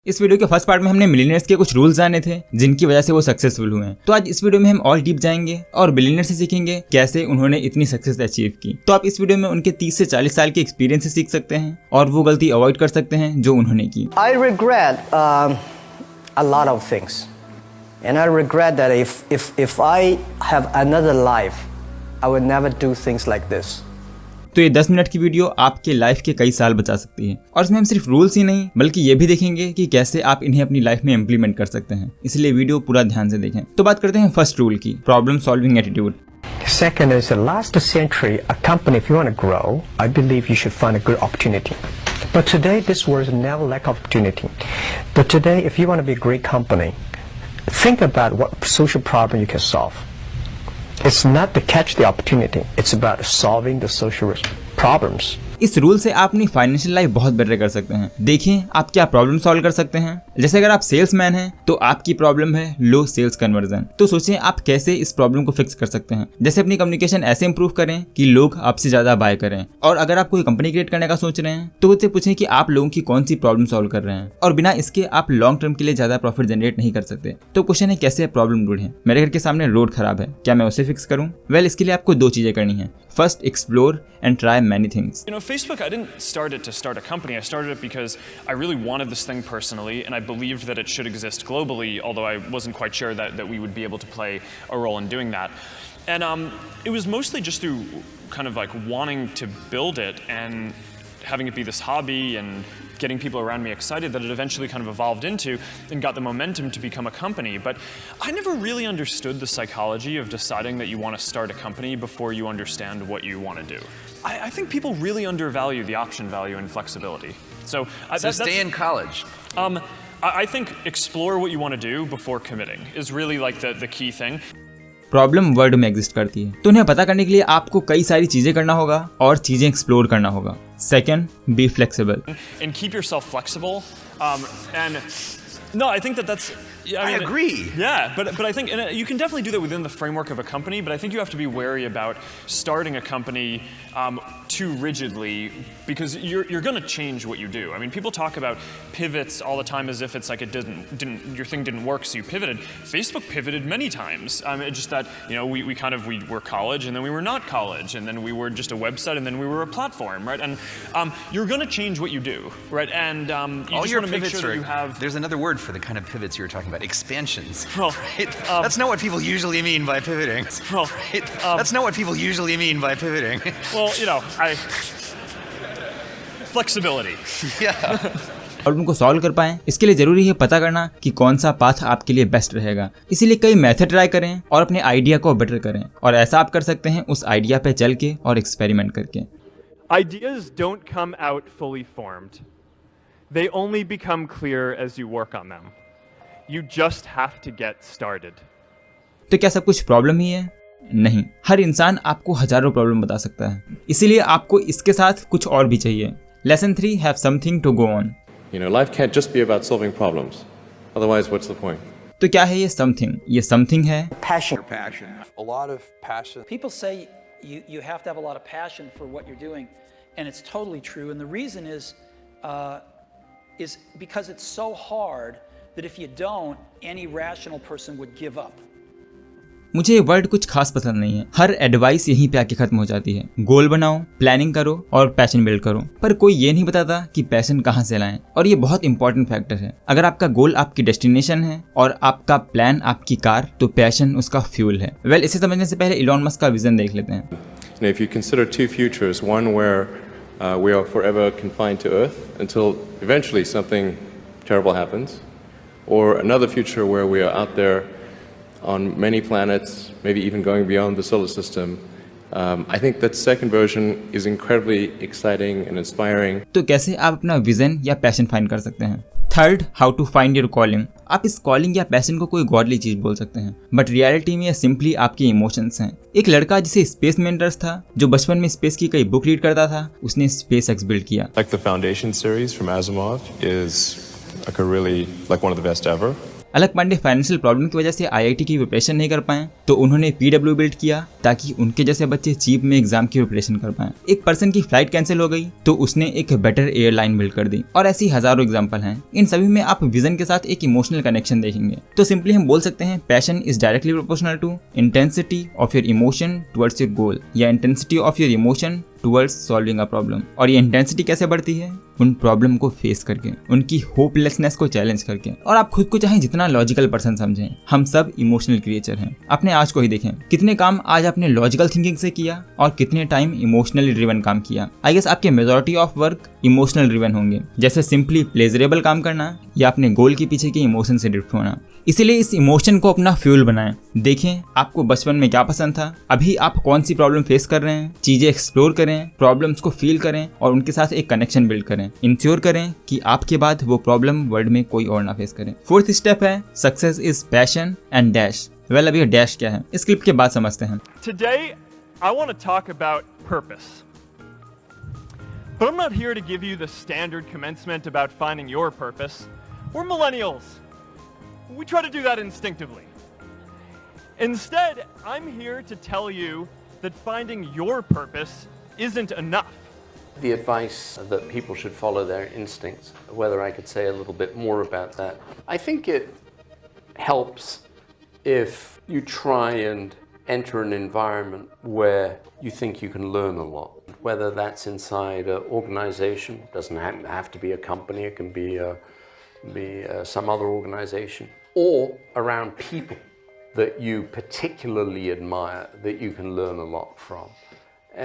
इस वीडियो के first part में हमने मिलियनेयर्स के कुछ रूल्स जाने थे जिनकी वजह से वो सक्सेसफुल हुए हैं। तो आज इस वीडियो में हम और डीप जाएंगे और बिलियनेयर से सीखेंगे कैसे उन्होंने इतनी सक्सेस अचीव की। तो आप इस वीडियो में उनके 30 से 40 साल के एक्सपीरियंस से सीख सकते हैं और वो गलती अवॉइड कर सकते हैं जो उन्होंने की। I regret a lot of things, and I regret that if I have another life, I would never do things like this. तो ये 10 मिनट की वीडियो आपके लाइफ के कई साल बचा सकती है और इसमें हम सिर्फ रूल्स ही नहीं बल्कि ये भी देखेंगे कि कैसे आप इन्हें अपनी लाइफ में इम्प्लीमेंट कर सकते हैं, इसलिए वीडियो पूरा ध्यान से देखें। तो बात करते हैं फर्स्ट रूल की, problem solving attitude. Second is the last century, a company, if you want to grow, I believe you should find a good opportunity. But today, this world never lack opportunity. But today, if you want to be a great company, think about what social problem you can solve. It's not to catch the opportunity. It's about solving the social problems. इस rule से आप अपनी financial life बहुत better कर सकते हैं। देखिए आप क्या प्रॉब्लम सॉल्व कर सकते हैं। जैसे अगर आप सेल्समैन हैं तो आपकी प्रॉब्लम है लो सेल्स कन्वर्जन, तो सोचिए आप कैसे इस प्रॉब्लम को फिक्स कर सकते हैं। जैसे अपनी कम्युनिकेशन ऐसे इंप्रूव करें कि लोग आपसे ज्यादा बाय करें। और अगर आप कोई कंपनी क्रिएट करने का सोच रहे हैं तो उससे पूछें कि आप लोगों की कौन सी प्रॉब्लम सॉल्व कर रहे हैं और बिना इसके आप लॉन्ग टर्म के लिए ज्यादा प्रॉफिट जनरेट नहीं कर सकते। तो क्वेश्चन है कैसे प्रॉब्लम ढूंढें। मेरे घर के सामने रोड खराब है, क्या मैं उसे फिक्स करूं? वेल, इसके लिए आपको 2 चीजें करनी है। First, explore and try many things. You know, Facebook, I didn't start it to start a company. I started it because I really wanted this thing personally, and I believed that it should exist globally, although I wasn't quite sure that we would be able to play a role in doing that. And it was mostly just through kind of like wanting to build it and having it be this hobby and getting people around me excited that it eventually kind of evolved into and got the momentum to become a company. But I never really understood the psychology of deciding that you want to start a company before you understand what you want to do. I think people really undervalue the option value and flexibility. So stay in college. I think explore what you want to do before committing is really like the key thing. Problem world में exist करती है, तो उन्हें पता करने के लिए आपको कई सारी चीजें करना होगा और चीजें एक्सप्लोर करना होगा। Second, be flexible and keep yourself flexible. And no, I think that's. I agree. Yeah, but I think and you can definitely do that within the framework of a company. But I think you have to be wary about starting a company too rigidly because you're going to change what you do. I mean, people talk about pivots all the time as if it's like it didn't your thing didn't work, so you pivoted. Facebook pivoted many times. It's just that we were college and then we were not college and then we were just a website and then we were a platform, right? And you're going to change what you do, right? And you all just your want to make pivots sure that you have. There's another word for the kind of pivots you were talking about. Expansions. Well, right? That's not what people usually mean by pivoting. Well, right? That's not what people usually mean by pivoting. Well, flexibility. Yeah. और उनको solve कर पाएं, इसके लिए जरूरी है पता करना कि कौन सा पाथ आपके लिए बेस्ट रहेगा। इसीलिए कई मेथड ट्राई करें और अपने आइडिया को बेटर करें और ऐसा आप कर सकते हैं उस आइडिया पे चल के और एक्सपेरिमेंट करके। Ideas don't come out fully formed. They only become clear as you work on them. You just have to get started. तो क्या सब कुछ प्रॉब्लम ही है? नहीं, हर इंसान आपको हजारों प्रॉब्लम बता सकता है, इसीलिए आपको इसके साथ कुछ और भी चाहिए। Lesson 3, have something to go on. You know, life can't just be about solving problems. Otherwise, what's the point? तो क्या है ये समथिंग? ये समथिंग है Passion. A lot of passion. People say you have to have a lot of passion for what you're doing, and it's totally true. And the reason is because it's so hard that if you don't, any rational person would give up. मुझे ये word कुछ खास पसंद नहीं है। हर advice यहीं पे आके खत्म हो जाती है। गोल बनाओ, प्लानिंग करो और पैशन बिल्ड करो, पर कोई ये नहीं बताता कि पैशन कहाँ से लाएं। और ये बहुत इंपॉर्टेंट फैक्टर है। अगर आपका गोल आपकी डेस्टिनेशन है और आपका प्लान आपकी कार, तो पैशन उसका फ्यूल है। वेल, इसे समझने से पहले इलॉन मस्क का विजन देख लेते हैं। If you consider 2 futures, one where we are forever confined to Earth until eventually something terrible happens, or another future where we are out there on many planets, maybe even going beyond the solar system. I think that second version is incredibly exciting and inspiring. तो कैसे आप अपना vision या passion find कर सकते हैं? Third, how to find your calling. आप इस कॉलिंग या पैशन को कोई गॉडली चीज बोल सकते हैं, बट रियलिटी में ये सिंपली आपके इमोशंस हैं। एक लड़का जिसे स्पेस में इंटरेस्ट था, जो बचपन में स्पेस की कई बुक रीड करता था, उसने स्पेस एक्स बिल्ड किया। Like the Foundation series from Asimov is like one of the best ever. Alak Pandey financial problem की वजह से IIT की प्रिपरेशन नहीं कर पाए तो उन्होंने PW बिल्ड किया ताकि उनके जैसे बच्चे चीप में एग्जाम की प्रिपरेशन कर पाएं। एक पर्सन की फ्लाइट कैंसिल हो गई तो उसने एक बेटर एयरलाइन बिल्ड कर दी, और ऐसी हजारों एग्जाम्पल हैं। इन सभी में आप विजन के साथ एक इमोशनल कनेक्शन देखेंगे। तो सिंपली हम बोल सकते हैं passion is directly proportional to intensity of your emotion towards your goal, या intensity of your emotion towards solving a problem. और ये इंटेंसिटी कैसे बढ़ती है? उन प्रॉब्लम को फेस करके, उनकी होपलेसनेस को चैलेंज करके। और आप खुद को चाहे जितना लॉजिकल पर्सन समझें, हम सब इमोशनल क्रिएचर हैं। अपने आज को ही देखें, कितने काम आज आपने लॉजिकल थिंकिंग से किया और कितने टाइम इमोशनली ड्रिवन काम किया। आई गेस आपके majority of work emotional driven होंगे, जैसे सिंपली प्लेजरेबल काम करना या अपने गोल के पीछे के इमोशन से ड्रिफ्ट होना। इसीलिए इस इमोशन को अपना फ्यूल बनाएं। देखें आपको बचपन में क्या पसंद था, अभी आप कौन सी प्रॉब्लम फेस कर रहे हैं, चीजें एक्सप्लोर करें, प्रॉब्लम्स को फील करें और उनके साथ एक कनेक्शन बिल्ड करें। इंश्योर करें कि आपके बाद वो प्रॉब्लम वर्ल्ड में कोई और ना फेस करे। फोर्थ स्टेप है success is passion and dash. Well, अभी डैश क्या है इस क्लिप के बाद समझते हैं। Today, I want to talk about purpose. But I'm not here to give you the standard commencement about finding your purpose. We're millennials. We try to do that instinctively. Instead, I'm here to tell you that finding your purpose isn't enough. The advice that people should follow their instincts, whether I could say a little bit more about that. I think it helps if you try and enter an environment where you think you can learn a lot. Whether that's inside an organization, doesn't have to be a company, it can be some other organization, or around people that you particularly admire, that you can learn a lot from.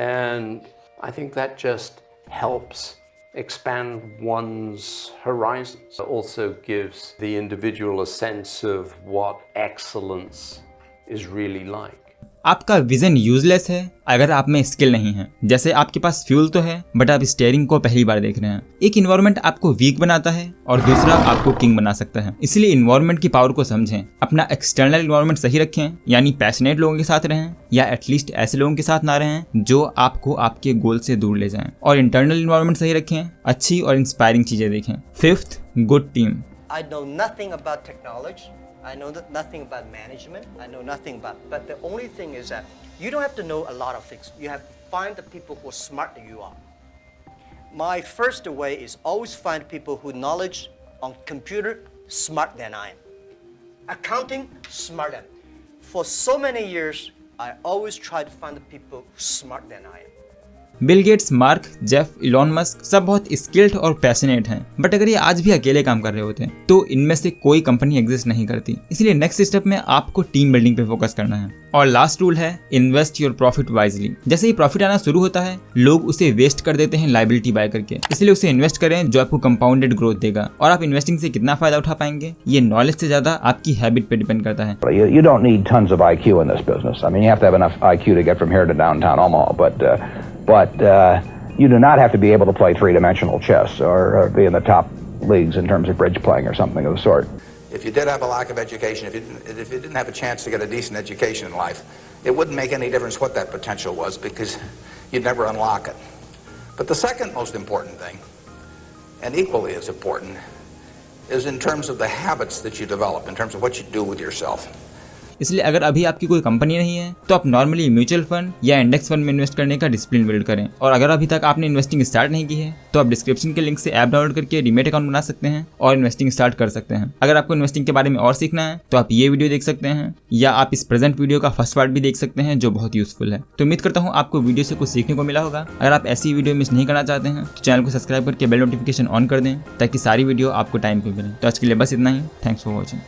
And I think that just helps expand one's horizons. It also gives the individual a sense of what excellence is really like. आपका vision useless है अगर आप में skill नहीं है। जैसे आपके पास fuel तो है बट आप स्टीयरिंग को पहली बार देख रहे हैं। एक इन्वायरमेंट आपको वीक बनाता है और दूसरा आपको किंग बना सकता है। इसलिए इन्वायरमेंट की पावर को समझें, अपना एक्सटर्नल इन्वायरमेंट सही रखें, यानी पैशनेट लोगों के साथ रहें या एटलीस्ट ऐसे लोगों के साथ ना रहें जो आपको आपके गोल से दूर ले जाएं। और इंटरनल इन्वायरमेंट सही रखें, अच्छी और इंस्पायरिंग चीजें देखें। Fifth, good team. I know nothing about technology. I know nothing about management. I know nothing about, but the only thing is that you don't have to know a lot of things. You have to find the people who are smarter than you are. My first way is always find people who knowledge on computer smarter than I am. Accounting smarter. For so many years, I always try to find the people smarter than I am. Bill Gates, mark, Jeff, Elon Musk सब बहुत skilled और passionate हैं, but अगर ये आज भी अकेले काम कर रहे होते तो इनमें से कोई कंपनी एग्जिस्ट नहीं करती। इसलिए नेक्स्ट स्टेप में आपको टीम बिल्डिंग पे फोकस करना है। और लास्ट रूल है इन्वेस्ट योर प्रॉफिट वाइजली। जैसे ही प्रॉफिट आना शुरू होता है लोग उसे वेस्ट कर देते हैं लायबिलिटी बाय करके, इसलिए उसे इन्वेस्ट करें जो आपको कंपाउंडेड ग्रोथ देगा। और आप इन्वेस्टिंग से कितना फायदा उठा पाएंगे ये नॉलेज से ज्यादा आपकी हैबिट पे डिपेंड करता है। You don't need tons of IQ in this business. I mean, you have to have enough IQ to get from here to downtown Omaha, but you do not have to be able to play three-dimensional chess or be in the top leagues in terms of bridge playing or something of the sort. If you did have a lack of education, if you didn't have a chance to get a decent education in life, it wouldn't make any difference what that potential was because you'd never unlock it. But the second most important thing, and equally as important, is in terms of the habits that you develop, in terms of what you do with yourself. इसलिए अगर अभी आपकी कोई company नहीं है तो आप normally mutual fund या इंडेक्स फंड में इन्वेस्ट करने का डिसिप्लिन बिल्ड करें। और अगर अभी तक आपने इन्वेस्टिंग स्टार्ट नहीं की है तो आप डिस्क्रिप्शन के लिंक से ऐप डाउनलोड करके डीमैट अकाउंट बना सकते हैं और इन्वेस्टिंग स्टार्ट कर सकते हैं। अगर आपको इन्वेस्टिंग के बारे में और सीखना है तो आप ये वीडियो देख सकते हैं या आप इस प्रेजेंट वीडियो का फर्स्ट पार्ट भी देख सकते हैं जो बहुत यूजफुल है। तो उम्मीद करता हूँ आपको वीडियो से कुछ सीखने को मिला होगा। अगर आप ऐसी वीडियो मिस नहीं करना चाहते हैं तो चैनल को सब्सक्राइब करके बेल नोटिफिकेशन ऑन कर दें ताकि सारी वीडियो आपको टाइम पे मिले। तो आज के लिए बस इतना ही। Thanks for watching.